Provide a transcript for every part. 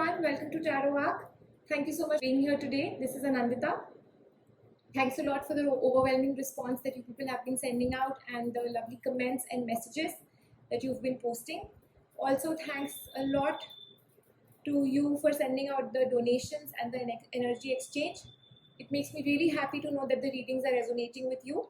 everyone, welcome to Tarot Arc. Thank you so much for being here today. This is Anandita. Thanks a lot for the overwhelming response that you people have been sending out and the lovely comments and messages that you've been posting. Also, thanks a lot to you for sending out the donations and the energy exchange. It makes me really happy to know that the readings are resonating with you.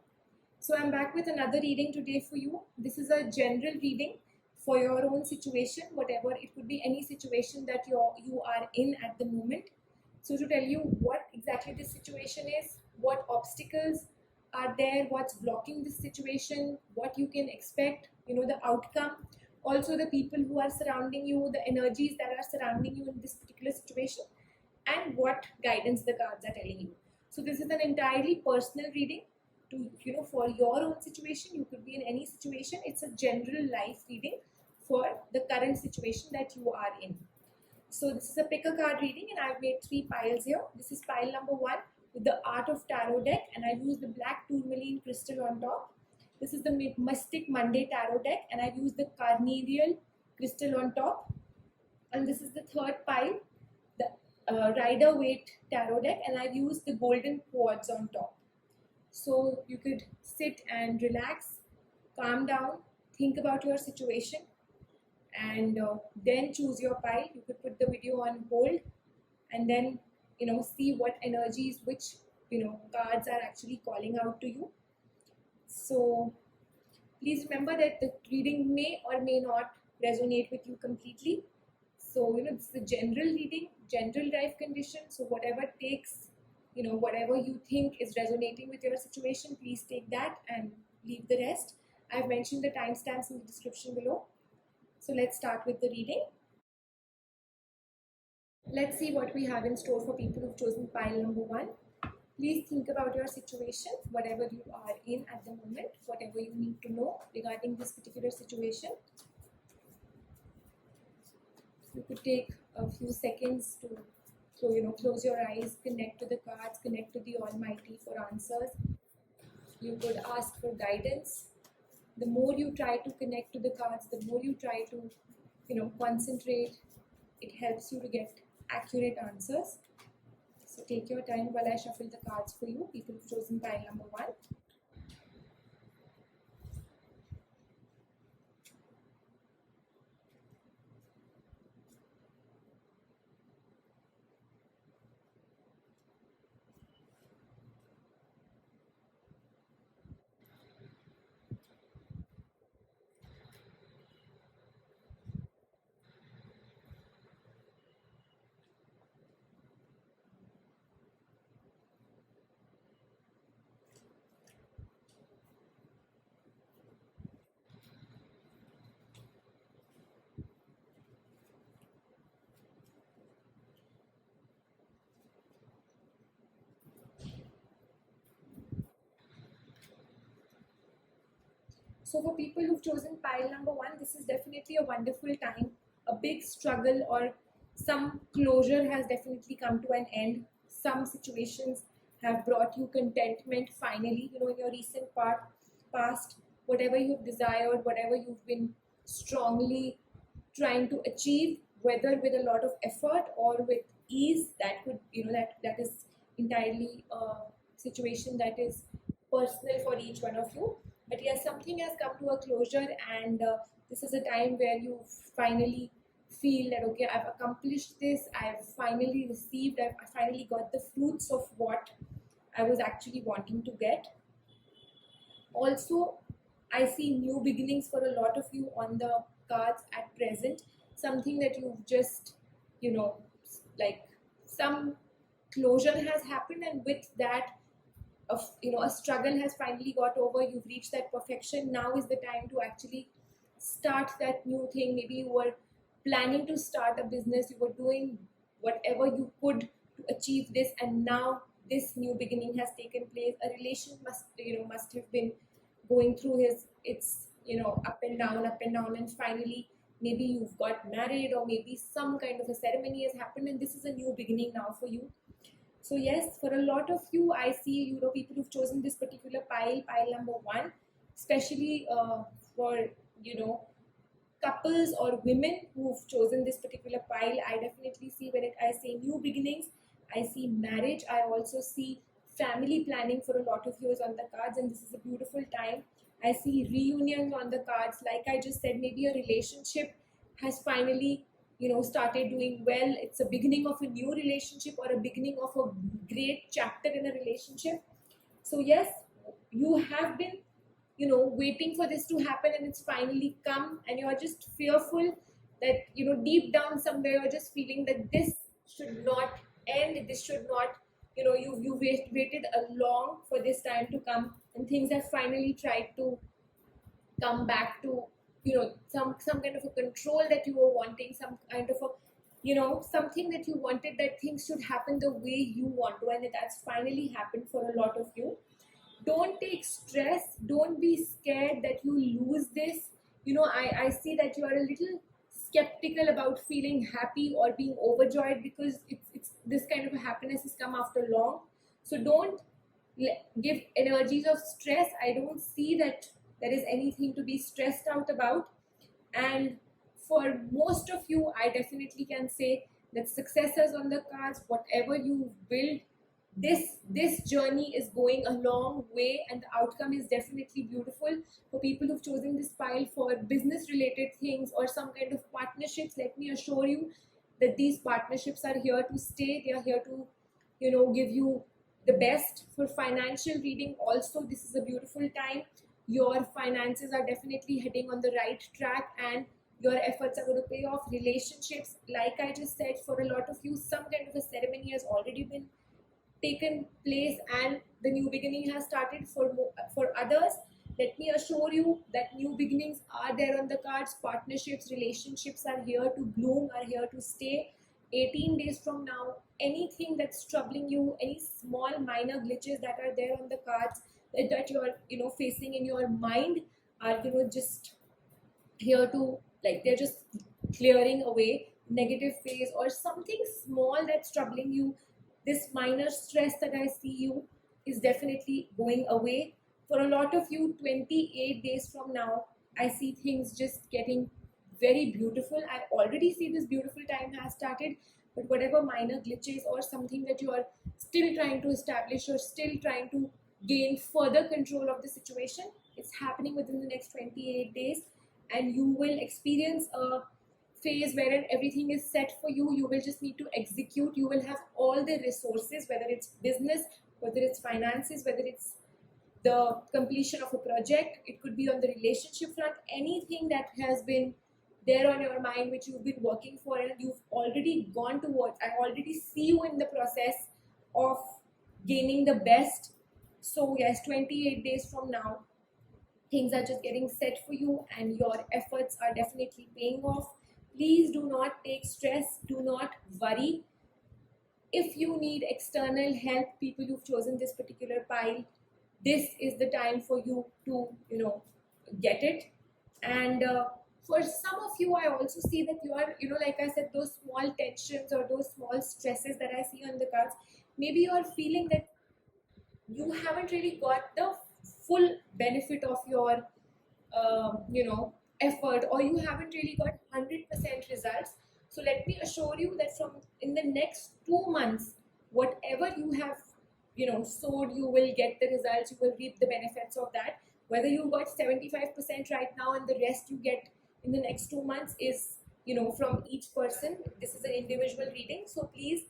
So I'm back with another reading today for you. This is a general reading for your own situation, whatever it could be, any situation that you are in at the moment. So to tell you what exactly this situation is, what obstacles are there, what's blocking this situation, what you can expect, the outcome, also the people who are surrounding you, the energies that are surrounding you in this particular situation, and what guidance the cards are telling you. So this is an entirely personal reading to for your own situation. You could be in any situation. It's a general life reading for the current situation that you are in. So this is a pick a card reading, and I've made 3 piles here. This is pile number 1 with the Art of Tarot deck, and I've used the black tourmaline crystal on top. This is the Mystic Monday Tarot deck, and I've used the carnelian crystal on top. And this is the third pile, the Rider Waite Tarot deck, and I've used the golden quartz on top. So you could sit and relax, calm down, think about your situation, and then choose your pile. You could put the video on hold and then see what energies, which cards are actually calling out to you. So please remember that the reading may or may not resonate with you completely. So this is a general reading, general life condition. So whatever takes, whatever you think is resonating with your situation, please take that and leave the rest. I've mentioned the timestamps in the description below. So let's start with the reading. Let's see what we have in store for people who've chosen pile number 1. Please think about your situation, whatever you are in at the moment, whatever you need to know regarding this particular situation. You could take a few seconds to close your eyes, connect to the cards, connect to the Almighty for answers. You could ask for guidance. The more you try to connect to the cards, the more you try to concentrate, it helps you to get accurate answers. So take your time while I shuffle the cards for you, people who've chosen pile number 1. So for people who've chosen pile number 1, this is definitely a wonderful time. A big struggle or some closure has definitely come to an end. Some situations have brought you contentment finally, in your recent past, whatever you've desired, whatever you've been strongly trying to achieve, whether with a lot of effort or with ease, that could, that is entirely a situation that is personal for each one of you. But yes, something has come to a closure, and this is a time where you finally feel that, okay, I've accomplished this, I've finally received, I finally got the fruits of what I was actually wanting to get. Also, I see new beginnings for a lot of you on the cards at present. Something that you've just, like some closure has happened, and with that, a struggle has finally got over. You've reached that perfection. Now is the time to actually start that new thing. Maybe you were planning to start a business, you were doing whatever you could to achieve this, and now this new beginning has taken place. A relation must have been going through its up and down, and finally maybe you've got married, or maybe some kind of a ceremony has happened, and this is a new beginning now for you. So yes, for a lot of you, I see people who've chosen this particular pile number 1, especially for couples or women who've chosen this particular pile, I definitely see when I say new beginnings, I see marriage. I also see family planning for a lot of you is on the cards, and this is a beautiful time. I see reunions on the cards. Like I just said, maybe a relationship has finally, started doing well. It's a beginning of a new relationship or a beginning of a great chapter in a relationship. So yes, you have been, waiting for this to happen, and it's finally come, and you're just fearful that, deep down somewhere you're just feeling that this should not end, this should not, waited a long for this time to come, and things have finally tried to come back to, some kind of a control that you were wanting, some kind of a, something that you wanted, that things should happen the way you want to, and that's finally happened for a lot of you. Don't take stress, don't be scared that you lose this. I see that you are a little skeptical about feeling happy or being overjoyed, because it's this kind of a happiness has come after long. So don't give energies of stress. I don't see that there is anything to be stressed out about. And for most of you, I definitely can say that success is on the cards. Whatever you build, this journey is going a long way, and the outcome is definitely beautiful. For people who've chosen this pile for business related things or some kind of partnerships, let me assure you that these partnerships are here to stay. They are here to, give you the best. For financial reading also, this is a beautiful time. Your finances are definitely heading on the right track, and your efforts are going to pay off. Relationships, like I just said, for a lot of you, some kind of a ceremony has already been taken place and the new beginning has started. For others, let me assure you that new beginnings are there on the cards. Partnerships, relationships are here to bloom, are here to stay. 18 days from now, anything that's troubling you, any small minor glitches that are there on the cards, that you're facing in your mind, are just here to, like, they're just clearing away negative phase or something small that's troubling you. This minor stress that I see you is definitely going away. For a lot of you, 28 days from now, I see things just getting very beautiful. I already see this beautiful time has started, but whatever minor glitches or something that you are still trying to establish or still trying to gain further control of the situation, it's happening within the next 28 days, and you will experience a phase wherein everything is set for you. You will just need to execute. You will have all the resources, whether it's business, whether it's finances, whether it's the completion of a project, it could be on the relationship front, anything that has been there on your mind which you've been working for and you've already gone towards. I already see you in the process of gaining the best. So yes, 28 days from now, things are just getting set for you and your efforts are definitely paying off. Please do not take stress, do not worry. If you need external help, people who've chosen this particular pile, this is the time for you to, get it. And for some of you, I also see that you are, like I said, those small tensions or those small stresses that I see on the cards, maybe you are feeling that you haven't really got the full benefit of your, effort, or you haven't really got 100% results. So let me assure you that from in the next 2 months, whatever you have, sowed, you will get the results. You will reap the benefits of that. Whether you got 75% right now and the rest you get in the next 2 months is, from each person. This is an individual reading, so please,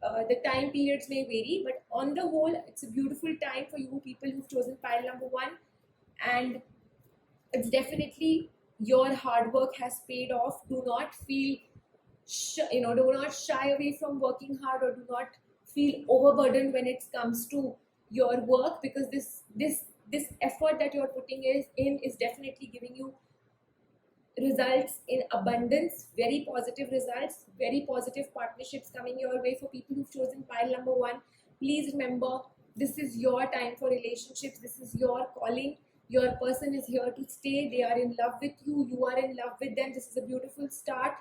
the time periods may vary, but on the whole, it's a beautiful time for you people who've chosen pile number 1, and it's definitely your hard work has paid off. Do not feel do not shy away from working hard, or do not feel overburdened when it comes to your work, because this effort that you're putting is definitely giving you results in abundance, very positive results, very positive partnerships coming your way. For people who've chosen pile number 1, please remember, this is your time for relationships. This is your calling. Your person is here to stay. They are in love with you. You are in love with them. This is a beautiful start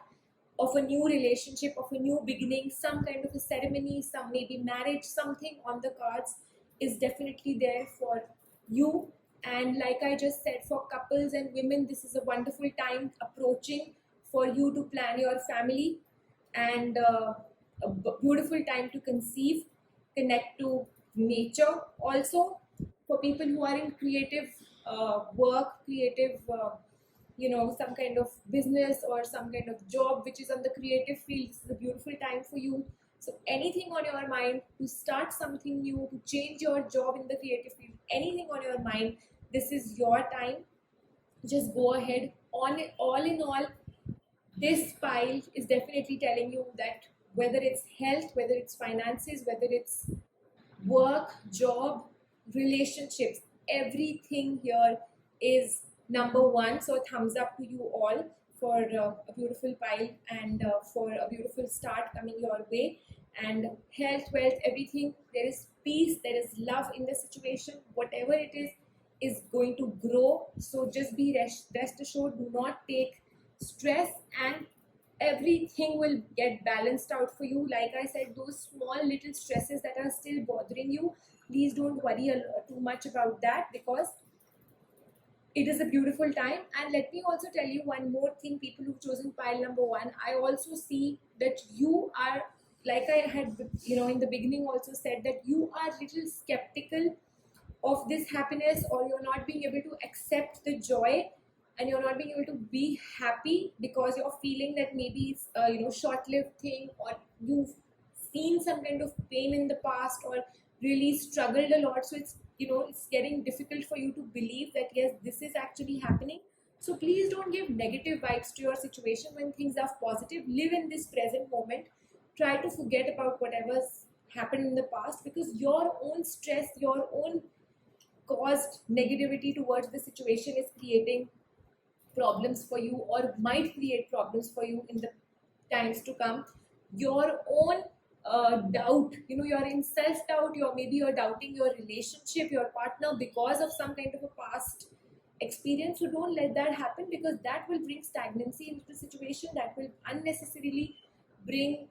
of a new relationship, of a new beginning. Some kind of a ceremony, some maybe marriage, something on the cards is definitely there for you. And like I just said, for couples and women, this is a wonderful time approaching for you to plan your family, and beautiful time to conceive, connect to nature. Also, for people who are in creative work, creative some kind of business or some kind of job which is on the creative field, this is a beautiful time for you. So anything on your mind to start something new, to change your job in the creative field, anything on your mind, this is your time. Just go ahead. On all in all, this pile is definitely telling you that whether it's health, whether it's finances, whether it's work, job, relationships, everything here is number one. So thumbs up to you all for a beautiful pile, and for a beautiful start coming your way. And health, wealth, everything, there is peace, there is love in the situation. Whatever it is going to grow. So just be rest assured, do not take stress, and everything will get balanced out for you. Like I said, those small little stresses that are still bothering you, please don't worry too much about that, because it is a beautiful time. And let me also tell you one more thing, people who've chosen pile number one, I also see that you are, like I had in the beginning also said, that you are little skeptical of this happiness, or you're not being able to accept the joy, and you're not being able to be happy because you're feeling that maybe it's a short-lived thing, or you've seen some kind of pain in the past, or really struggled a lot. So it's getting difficult for you to believe that yes, this is actually happening. So please don't give negative vibes to your situation when things are positive. Live in this present moment. Try to forget about whatever's happened in the past, because your own stress, your own caused negativity towards the situation is creating problems for you, or might create problems for you in the times to come. Your own doubt, you're in self-doubt, you're doubting your relationship, your partner, because of some kind of a past experience. So don't let that happen, because that will bring stagnancy into the situation, that will unnecessarily bring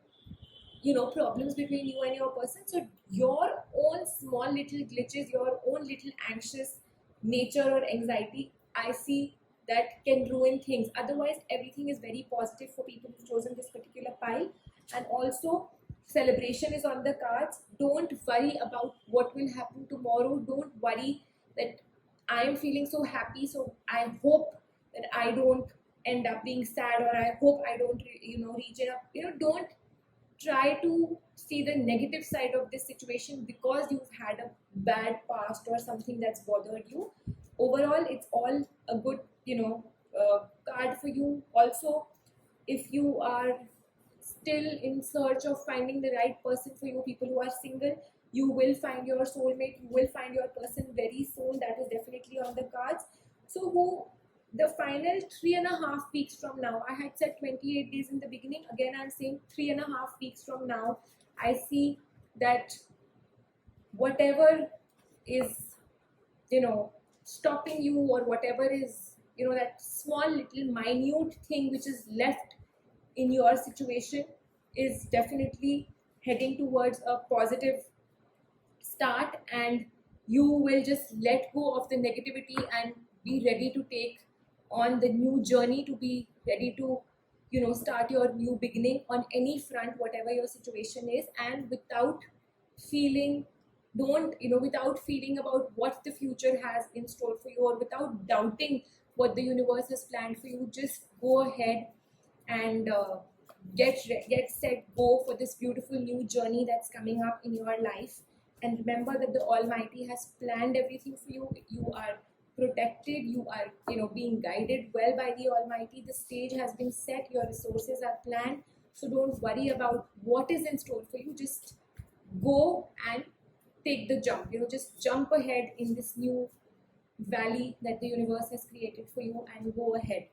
problems between you and your person. So your own small little glitches, your own little anxious nature or anxiety, I see that can ruin things. Otherwise, everything is very positive for people who've chosen this particular pile. And also, celebration is on the cards. Don't worry about what will happen tomorrow. Don't worry that I am feeling so happy, so I hope that I don't end up being sad, or I hope I don't reach it up. Don't try to see the negative side of this situation because you've had a bad past or something that's bothered you. Overall, it's all a good card for you. Also, if you are still in search of finding the right person for you, people who are single, you will find your soulmate, you will find your person very soon. That is definitely on the cards. So who the final 3.5 weeks from now, I had said 28 days in the beginning, again I'm saying 3.5 weeks from now, I see that whatever is stopping you, or whatever is that small little minute thing which is left in your situation, is definitely heading towards a positive start, and you will just let go of the negativity and be ready to take on the new journey, to be ready to start your new beginning on any front, whatever your situation is. And without feeling, don't without feeling about what the future has in store for you, or without doubting what the universe has planned for you, just go ahead and get set, go for this beautiful new journey that's coming up in your life. And remember that the Almighty has planned everything for you. You are protected, you are being guided well by the Almighty. The stage has been set, your resources are planned. So don't worry about what is in store for you. Just go and take the jump, just jump ahead in this new valley that the universe has created for you, and go ahead.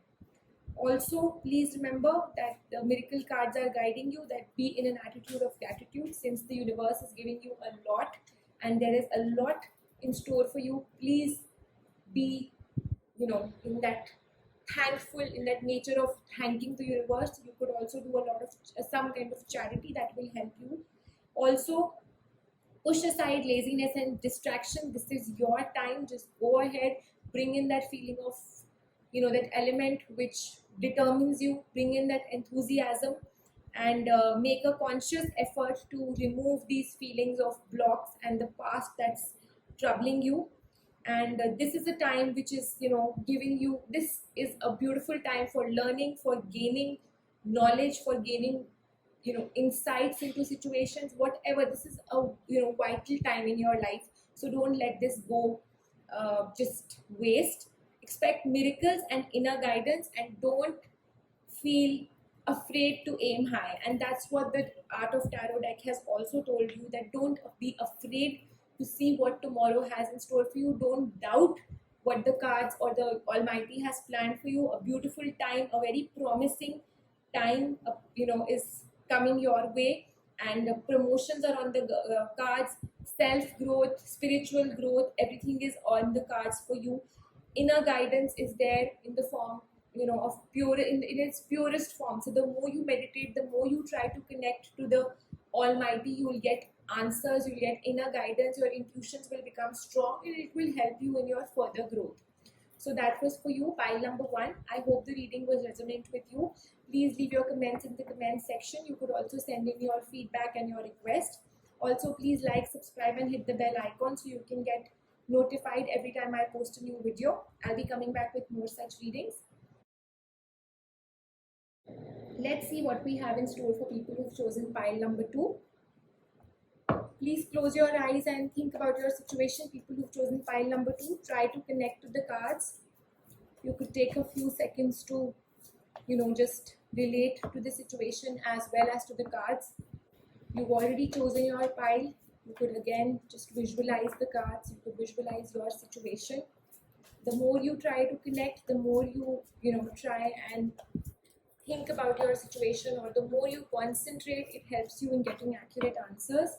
Also, please remember that the miracle cards are guiding you, that be in an attitude of gratitude, since the universe is giving you a lot and there is a lot in store for you. Please be in that thankful, in that nature of thanking the universe. You could also do a lot of some kind of charity that will help you. Also, push aside laziness and distraction. This is your time. Just go ahead, bring in that feeling of, that element which determines you, bring in that enthusiasm, and make a conscious effort to remove these feelings of blocks and the past that's troubling you. And this is a time which is, giving you, this is a beautiful time for learning, for gaining knowledge, for gaining, insights into situations, whatever. This is a, vital time in your life. So don't let this go just waste. Expect miracles and inner guidance, and don't feel afraid to aim high. And that's what the Art of Tarot deck has also told you, that don't be afraid to see what tomorrow has in store for you. Don't doubt what the cards or the Almighty has planned for you. A beautiful time, a very promising time, is coming your way, and promotions are on the cards. Self growth, spiritual growth, everything is on the cards for you. Inner guidance is there in the form, of pure, in its purest form. So the more you meditate, the more you try to connect to the Almighty, you will get answers, you'll get inner guidance, your intuitions will become strong, and it will help you in your further growth. So that was for you, pile number 1. I hope the reading was resonant with you. Please leave your comments in the comment section. You could also send in your feedback and your request. Also, please like, subscribe, and hit the bell icon so you can get notified every time I post a new video. I'll be coming back with more such readings. Let's see what we have in store for people who've chosen pile number 2. Please close your eyes and think about your situation. People who've chosen pile number 2, try to connect to the cards. You could take a few seconds to, just relate to the situation as well as to the cards. You've already chosen your pile. You could again just visualize the cards. You could visualize your situation. The more you try to connect, the more you, try and think about your situation, or the more you concentrate, it helps you in getting accurate answers.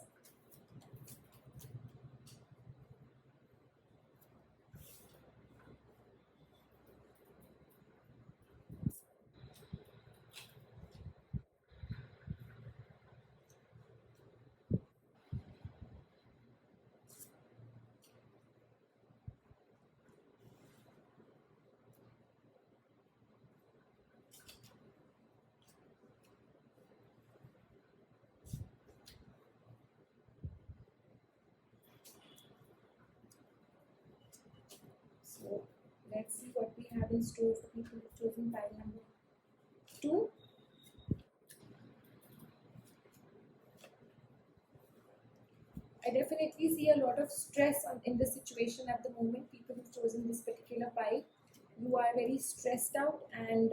So let's see what we have in store for people who've chosen pile number 2. I definitely see a lot of stress in the situation at the moment. People who've chosen this particular pile, you are very stressed out, and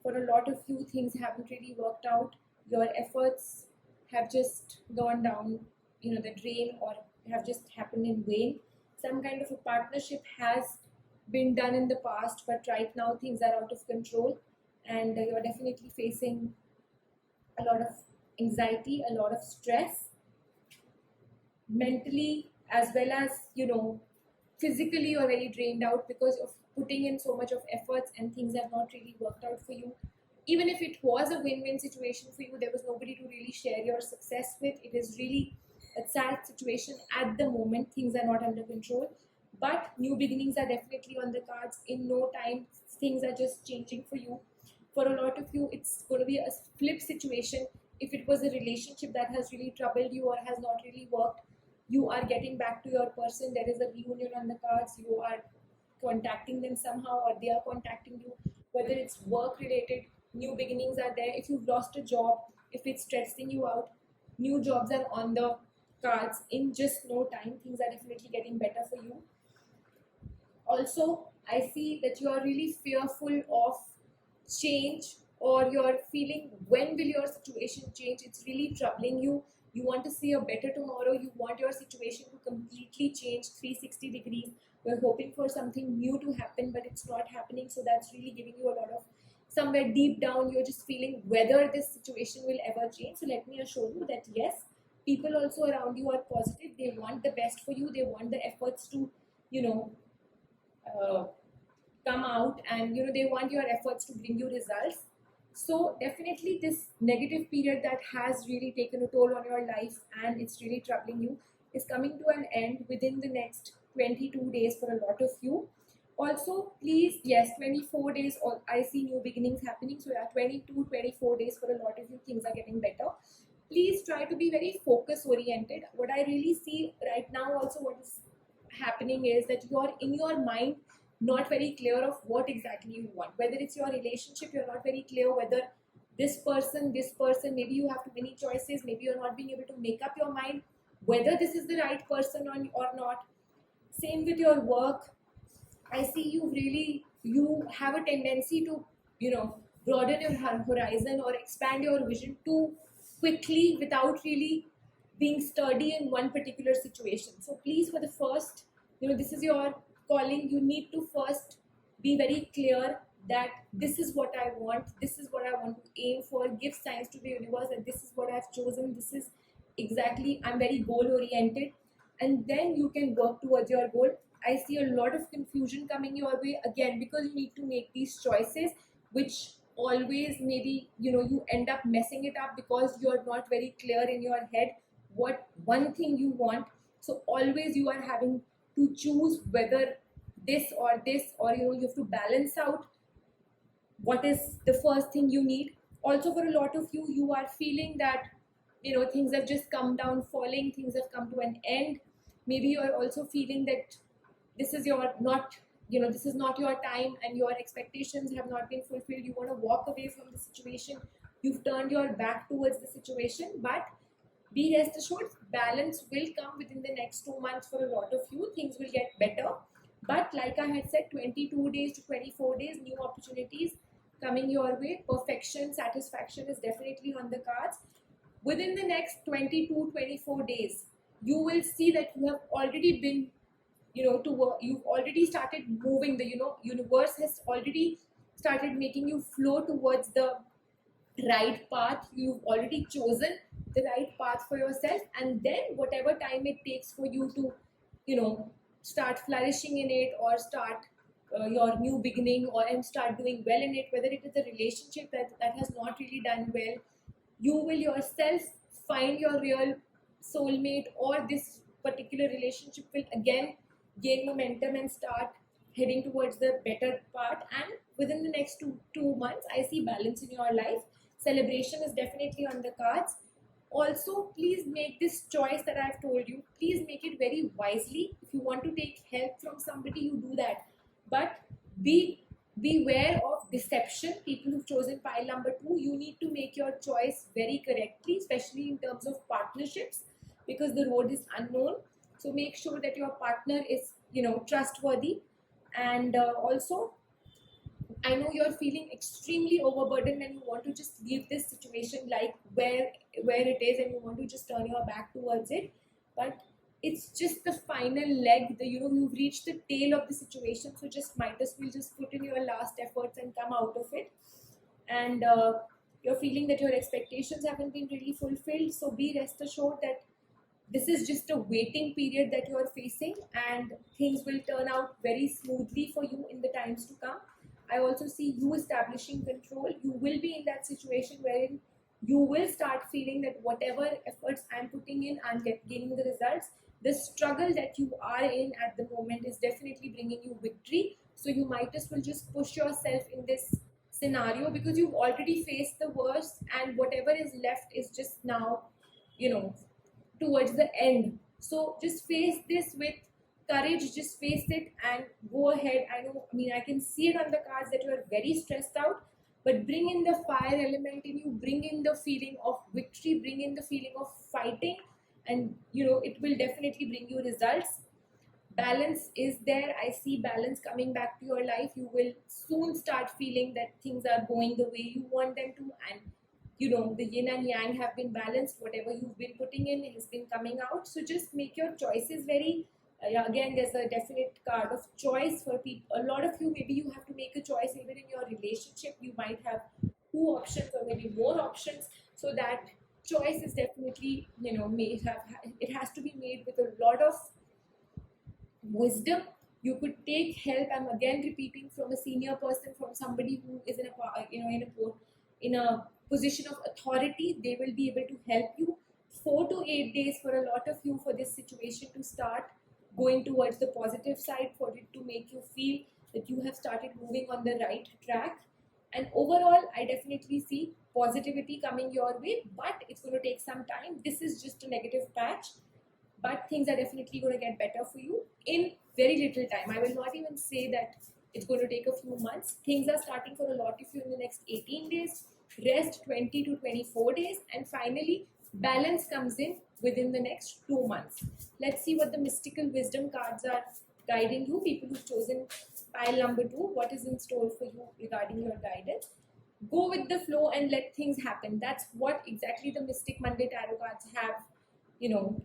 for a lot of you, things haven't really worked out. Your efforts have just gone down, the drain, or have just happened in vain. Some kind of a partnership has been done in the past, but right now things are out of control, and you're definitely facing a lot of anxiety, a lot of stress, mentally as well as, physically. You're very drained out because of putting in so much of efforts, and things have not really worked out for you. Even if it was a win-win situation for you, there was nobody to really share your success with. It is really a sad situation at the moment. Things are not under control, but new beginnings are definitely on the cards. In no time, things are just changing for you. For a lot of you, it's going to be a flip situation. If it was a relationship that has really troubled you or has not really worked, you are getting back to your person. There is a reunion on the cards. You are contacting them somehow, or they are contacting you. Whether it's work related, new beginnings are there. If you've lost a job, if it's stressing you out, new jobs are on the cards. In just no time, things are definitely getting better for you. Also, I see that you are really fearful of change, or you're feeling, when will your situation change? It's really troubling you. You want to see a better tomorrow. You want your situation to completely change 360 degrees. You're hoping for something new to happen, but it's not happening. So that's really giving you a lot of, somewhere deep down, you're just feeling whether this situation will ever change. So let me assure you that yes, people also around you are positive. They want the best for you. They want the efforts to, come out, and they want your efforts to bring you results. So definitely this negative period that has really taken a toll on your life and it's really troubling you, is coming to an end within the next 22 days for a lot of you. Also, please, yes, 24 days, or I see new beginnings happening. So, yeah, 22, 24 days for a lot of you, things are getting better. Please try to be very focus oriented. What I really see right now, also, what is happening is that you are in your mind not very clear of what exactly you want. Whether it's your relationship, you're not very clear whether this person, maybe you have too many choices, maybe you're not being able to make up your mind whether this is the right person or not. Same with your work. I see you have a tendency to, broaden your horizon or expand your vision too quickly without really being sturdy in one particular situation. So please, for the first, this is your calling. You need to first be very clear that this is what I want, this is what I want to aim for. Give signs to the universe that this is what I've chosen, this is exactly, I'm very goal oriented, and then you can work towards your goal. I see a lot of confusion coming your way again because you need to make these choices, which always maybe you end up messing it up because you're not very clear in your head what one thing you want. So always you are having to choose whether this or this, or you have to balance out what is the first thing you need. Also, for a lot of you, you are feeling that things have just come down falling, things have come to an end. Maybe you are also feeling that this is your not this is not your time and your expectations have not been fulfilled. You want to walk away from the situation, you've turned your back towards the situation. But be rest assured, balance will come within the next 2 months. For a lot of you, things will get better. But like I had said, 22 days to 24 days, new opportunities coming your way. Perfection, satisfaction is definitely on the cards. Within the next 22, 24 days, you will see that you have already been to work. You've already started moving. The universe has already started making you flow towards the right path. You've already chosen the right path for yourself, and then whatever time it takes for you to start flourishing in it, or start your new beginning, or and start doing well in it, whether it is a relationship that has not really done well, you will yourself find your real soulmate, or this particular relationship will again gain momentum and start heading towards the better part. And within the next two months, I see balance in your life. Celebration is definitely on the cards. Also, please make this choice that I've told you, please make it very wisely. If you want to take help from somebody, you do that, but beware of deception. People who've chosen pile number 2, you need to make your choice very correctly, especially in terms of partnerships, because the road is unknown. So make sure that your partner is trustworthy. And also, I know you're feeling extremely overburdened and you want to just leave this situation like where it is, and you want to just turn your back towards it. But it's just the final leg. You've reached the tail of the situation, so just might as well just put in your last efforts and come out of it. And you're feeling that your expectations haven't been really fulfilled. So be rest assured that this is just a waiting period that you are facing, and things will turn out very smoothly for you in the times to come. I also see you establishing control. You will be in that situation wherein you will start feeling that whatever efforts I'm putting in, I'm gaining the results. The struggle that you are in at the moment is definitely bringing you victory. So you might as well just push yourself in this scenario, because you've already faced the worst, and whatever is left is just now, towards the end. So just face this with courage, just face it and go ahead. I can see it on the cards that you are very stressed out, but bring in the fire element in you, bring in the feeling of victory, bring in the feeling of fighting, and it will definitely bring you results. Balance is there. I see balance coming back to your life. You will soon start feeling that things are going the way you want them to, and the yin and yang have been balanced. Whatever you've been putting in has been coming out. So just make your choices very again, there's a definite card of choice for people. A lot of you, maybe you have to make a choice even in your relationship. You might have 2 options or maybe more options. So that choice is definitely it has to be made with a lot of wisdom. You could take help, I'm again repeating, from a senior person, from somebody who is in a position of authority. They will be able to help you 4 to 8 days for a lot of you for this situation to start going towards the positive side, for it to make you feel that you have started moving on the right track. And overall, I definitely see positivity coming your way, but it's going to take some time. This is just a negative patch, but things are definitely going to get better for you in very little time. I will not even say that it's going to take a few months. Things are starting for a lot of you in the next 18 days, rest 20 to 24 days, and finally, balance comes in within the next 2 months. Let's see what the mystical wisdom cards are guiding you, people who've chosen pile number 2. What is in store for you regarding your guidance? Go with the flow and let things happen. That's what exactly the Mystic Monday Tarot cards have,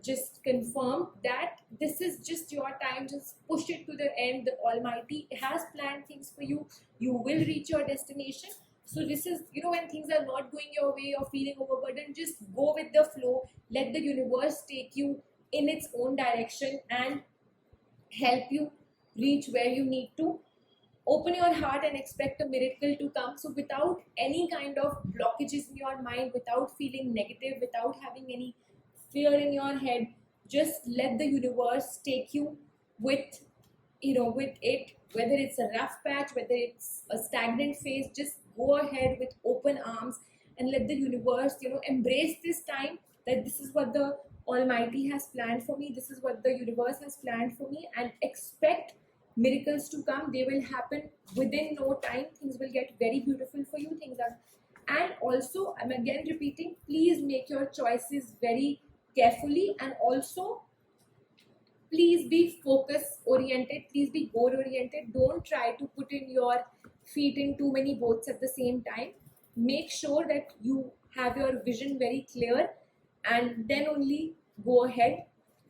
just confirmed, that this is just your time. Just push it to the end. The Almighty has planned things for you. You will reach your destination. So this is, when things are not going your way or feeling overburdened, just go with the flow. Let the universe take you in its own direction and help you reach where you need to. Open your heart and expect a miracle to come. So without any kind of blockages in your mind, without feeling negative, without having any fear in your head, just let the universe take you with it, whether it's a rough patch, whether it's a stagnant phase. Just go ahead with open arms and let the universe embrace this time, that this is what the Almighty has planned for me, this is what the universe has planned for me, and expect miracles to come. They will happen within no time. Things will get very beautiful for you. And also, I'm again repeating, please make your choices very carefully, and also please be focus oriented, please be goal oriented. Don't try to put in your feet in too many boats at the same time. Make sure that you have your vision very clear, and then only go ahead.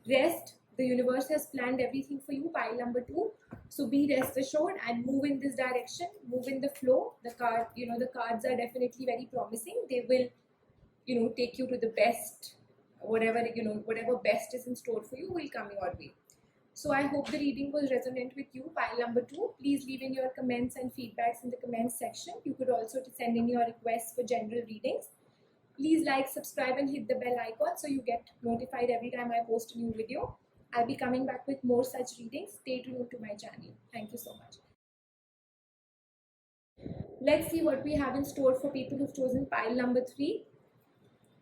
Rest. The universe has planned everything for you, pile number 2. So be rest assured and move in this direction, move in the flow. The cards are definitely very promising. They will take you to the best. Whatever best is in store for you will come your way. So I hope the reading was resonant with you, pile number 2. Please leave in your comments and feedbacks in the comments section. You could also send in your requests for general readings. Please like, subscribe and hit the bell icon so you get notified every time I post a new video. I'll be coming back with more such readings. Stay tuned to my channel. Thank you so much. Let's see what we have in store for people who've chosen pile number 3.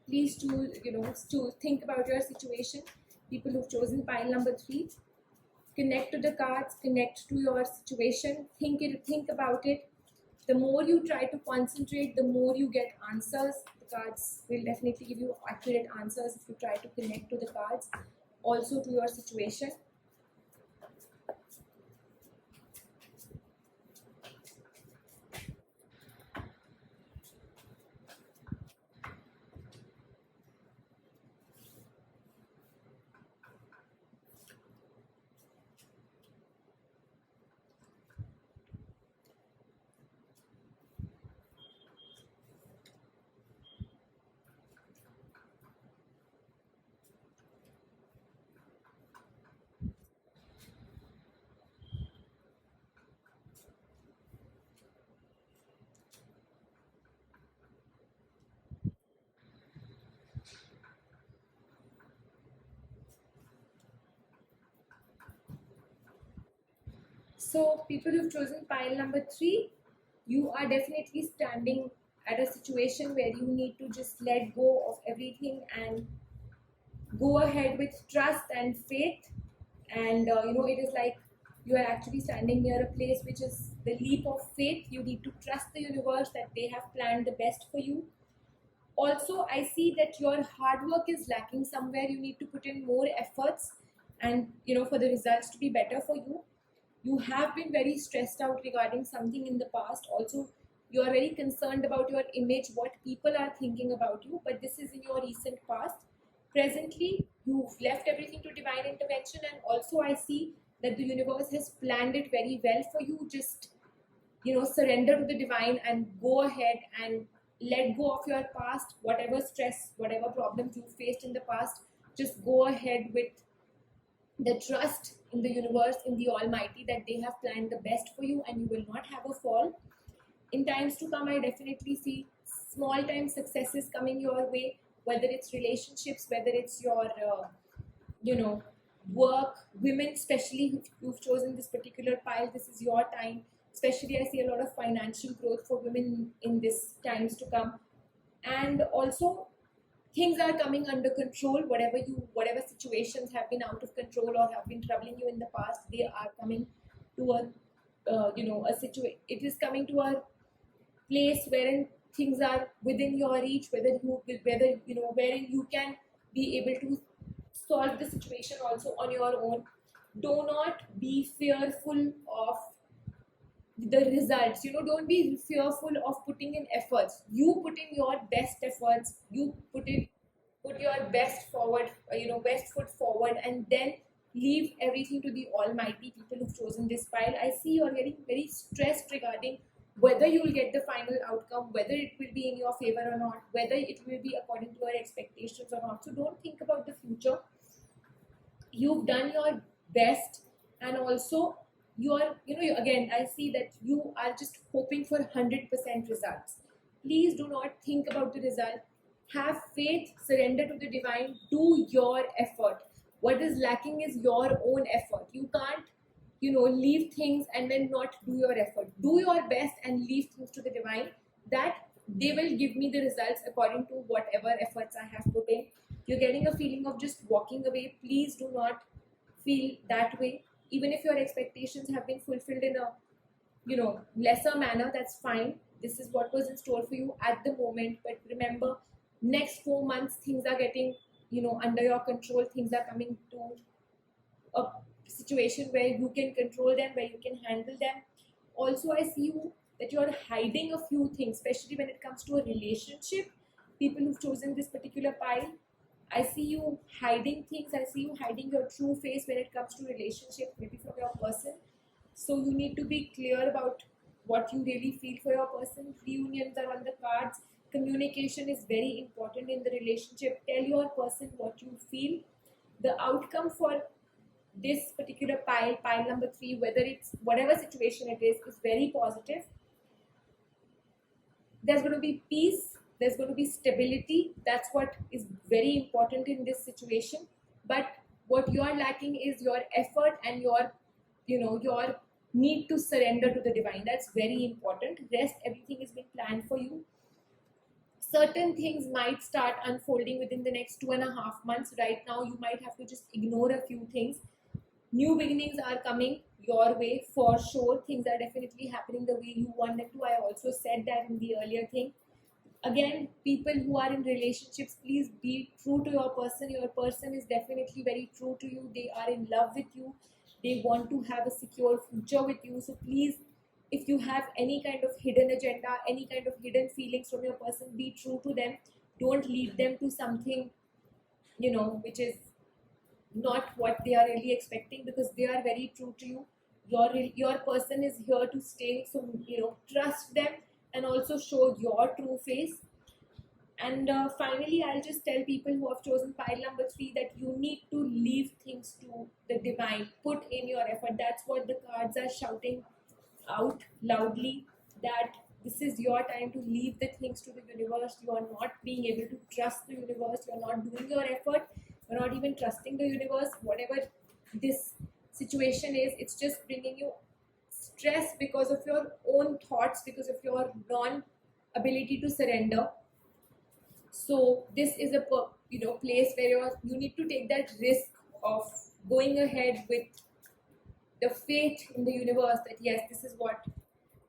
Please to think about your situation. People who've chosen pile number 3, connect to the cards, connect to your situation, think about it. The more you try to concentrate, the more you get answers. The cards will definitely give you accurate answers if you try to connect to the cards, also to your situation. So people who've chosen pile number 3, you are definitely standing at a situation where you need to just let go of everything and go ahead with trust and faith. And it is like you are actually standing near a place which is the leap of faith. You need to trust the universe that they have planned the best for you. Also, I see that your hard work is lacking somewhere. You need to put in more efforts, and for the results to be better for you. You have been very stressed out regarding something in the past. Also, you are very concerned about your image, what people are thinking about you, but this is in your recent past. Presently, you've left everything to divine intervention, and also I see that the universe has planned it very well for you. Just surrender to the divine and go ahead and let go of your past, whatever stress, whatever problems you faced in the past. Just go ahead with the trust in the universe, in the Almighty, that they have planned the best for you and you will not have a fall. In times to come, I definitely see small time successes coming your way. whether it's relationships, whether it's your work. Women especially who've chosen this particular pile, this is your time. Especially I see a lot of financial growth for women in this times to come. And also things are coming under control. Whatever situations have been out of control or have been troubling you in the past, they are coming to a situation. It is coming to a place wherein things are within your reach, wherein you can be able to solve the situation also on your own. Do not be fearful of the results. Don't be fearful of putting in efforts. You put in your best efforts. You put your best forward, best foot forward, and then leave everything to the almighty. People who've chosen this pile, I see you're getting very stressed regarding whether you will get the final outcome, whether it will be in your favor or not, whether it will be according to your expectations or not. So don't think about the future. You've done your best, and also again, I see that you are just hoping for 100% results. Please do not think about the result. Have faith, surrender to the divine, do your effort. What is lacking is your own effort. You can't leave things and then not do your effort. Do your best and leave things to the divine, that they will give me the results according to whatever efforts I have put in. You're getting a feeling of just walking away. Please do not feel that way. Even if your expectations have been fulfilled in a lesser manner, that's fine. This is what was in store for you at the moment. But remember, next 4 months things are getting under your control. Things are coming to a situation where you can control them, where you can handle them. Also, I see you that you're hiding a few things, especially when it comes to a relationship. People who've chosen this particular pile, I see you hiding things. I see you hiding your true face when it comes to relationship, maybe from your person. So you need to be clear about what you really feel for your person. Reunions are on the cards. Communication is very important in the relationship. Tell your person what you feel. The outcome for this particular pile number 3, whether it's whatever situation it is very positive. There's going to be peace. There's going to be stability. That's what is very important in this situation. But what you are lacking is your effort and your need to surrender to the divine. That's very important. Rest, everything is being planned for you. Certain things might start unfolding within the next 2.5 months. Right now, you might have to just ignore a few things. New beginnings are coming your way for sure. Things are definitely happening the way you want them to. I also said that in the earlier thing. Again, people who are in relationships, please be true to your person. Your person is definitely very true to you. They are in love with you. They want to have a secure future with you. So please, if you have any kind of hidden agenda, any kind of hidden feelings from your person, be true to them. Don't lead them to something, which is not what they are really expecting, because they are very true to you. Your person is here to stay. So, trust them and also show your true face. And finally, I'll just tell people who have chosen pile number 3 that you need to leave things to the divine. Put in your effort. That's what the cards are shouting out loudly, that this is your time to leave the things to the universe. You are not being able to trust the universe. You are not doing your effort. You're not even trusting the universe. Whatever this situation is, it's just bringing you stress because of your own thoughts, because of your non-ability to surrender. So this is a place where you need to take that risk of going ahead with the faith in the universe that yes, this is what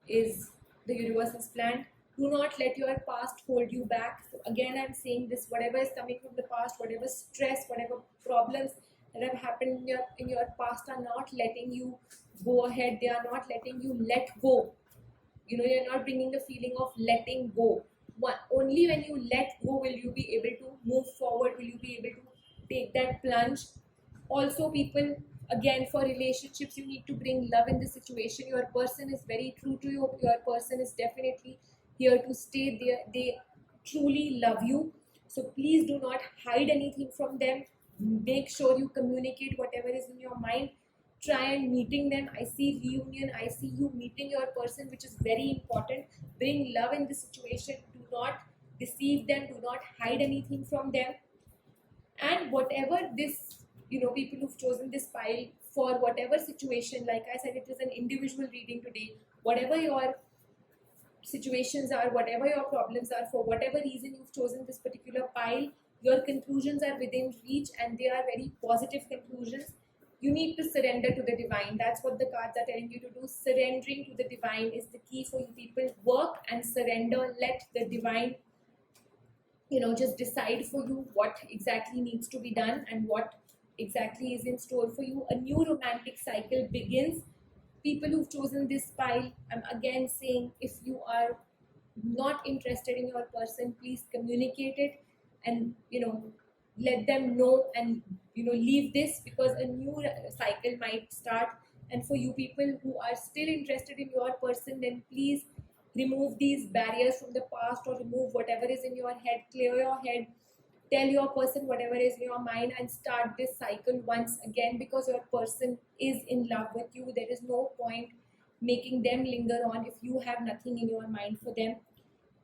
is the universe has planned. Do not let your past hold you back. So again, I'm saying this, whatever is coming from the past, whatever stress, whatever problems that have happened in your past are not letting you go ahead. They are not letting you let go. You're not bringing the feeling of letting go. Only when you let go will you be able to move forward, will you be able to take that plunge. Also, people, again, for relationships, you need to bring love in the situation. Your person is very true to you. Your person is definitely here to stay. They truly love you. So please do not hide anything from them. Make sure you communicate whatever is in your mind. Try and meeting them. I see reunion. I see you meeting your person, which is very important. Bring love in the situation. Do not deceive them, do not hide anything from them. And whatever this, people who've chosen this pile, for whatever situation, like I said, it is an individual reading today. Whatever your situations are, whatever your problems are, for whatever reason you've chosen this particular pile, your conclusions are within reach and they are very positive conclusions. You need to surrender to the divine. That's what the cards are telling you to do. Surrendering to the divine is the key for you people. Work and surrender. Let the divine, just decide for you what exactly needs to be done and what exactly is in store for you. A new romantic cycle begins. People who've chosen this pile, I'm again saying, if you are not interested in your person, please communicate it and let them know, and leave this, because a new cycle might start. And for you people who are still interested in your person, then please remove these barriers from the past, or remove whatever is in your head, clear your head, tell your person whatever is in your mind, and start this cycle once again, because your person is in love with you. There is no point making them linger on if you have nothing in your mind for them.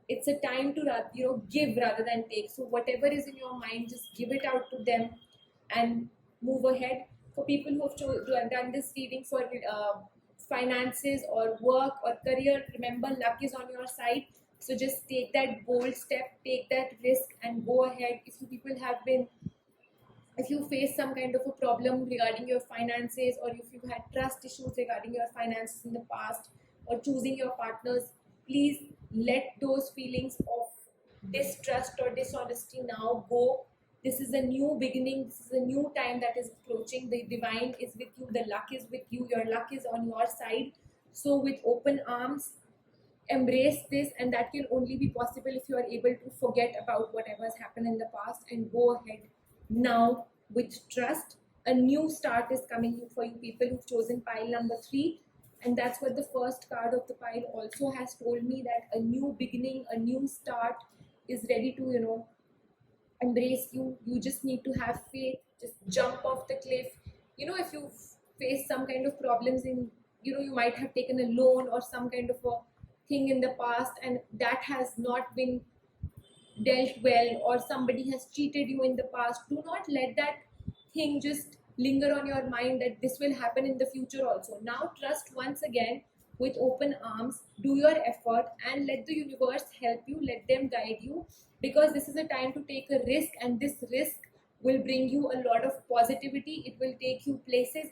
It's a time to give rather than take. So whatever is in your mind, just give it out to them and move ahead. For people who have done this reading for finances or work or career, remember, luck is on your side. So just take that bold step, take that risk and go ahead. If you face some kind of a problem regarding your finances, or if you had trust issues regarding your finances in the past, or choosing your partners, please let those feelings of distrust or dishonesty now go. This is a new beginning. This is a new time that is approaching. The divine is with you. The luck is with you. Your luck is on your side. So with open arms, embrace this, and that can only be possible if you are able to forget about whatever has happened in the past and go ahead now with trust. A new start is coming for you people who've chosen pile number 3, and that's what the first card of the pile also has told me, that a new beginning, a new start is ready to embrace you. You just need to have faith. Just jump off the cliff. If you face some kind of problems in, you might have taken a loan or some kind of a thing in the past, and that has not been dealt well, or somebody has cheated you in the past, do not let that thing just linger on your mind, that this will happen in the future also. Now trust once again with open arms, do your effort, and let the universe help you, let them guide you, because this is a time to take a risk, and this risk will bring you a lot of positivity. It will take you places.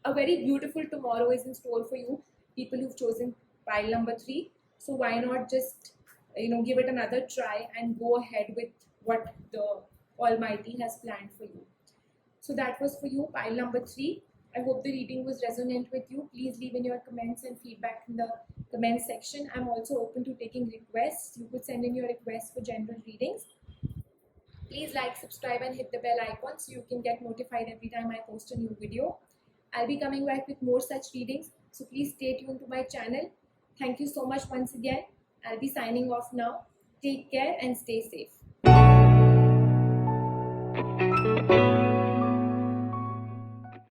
A very beautiful tomorrow is in store for you people who've chosen pile number 3. So why not just give it another try and go ahead with what the Almighty has planned for you. So that was for you, pile number 3. I hope the reading was resonant with you. Please leave in your comments and feedback in the comment section. I'm also open to taking requests. You could send in your requests for general readings. Please like, subscribe and hit the bell icon so you can get notified every time I post a new video. I'll be coming back with more such readings, so please stay tuned to my channel. Thank you so much once again. I'll be signing off now. Take care and stay safe.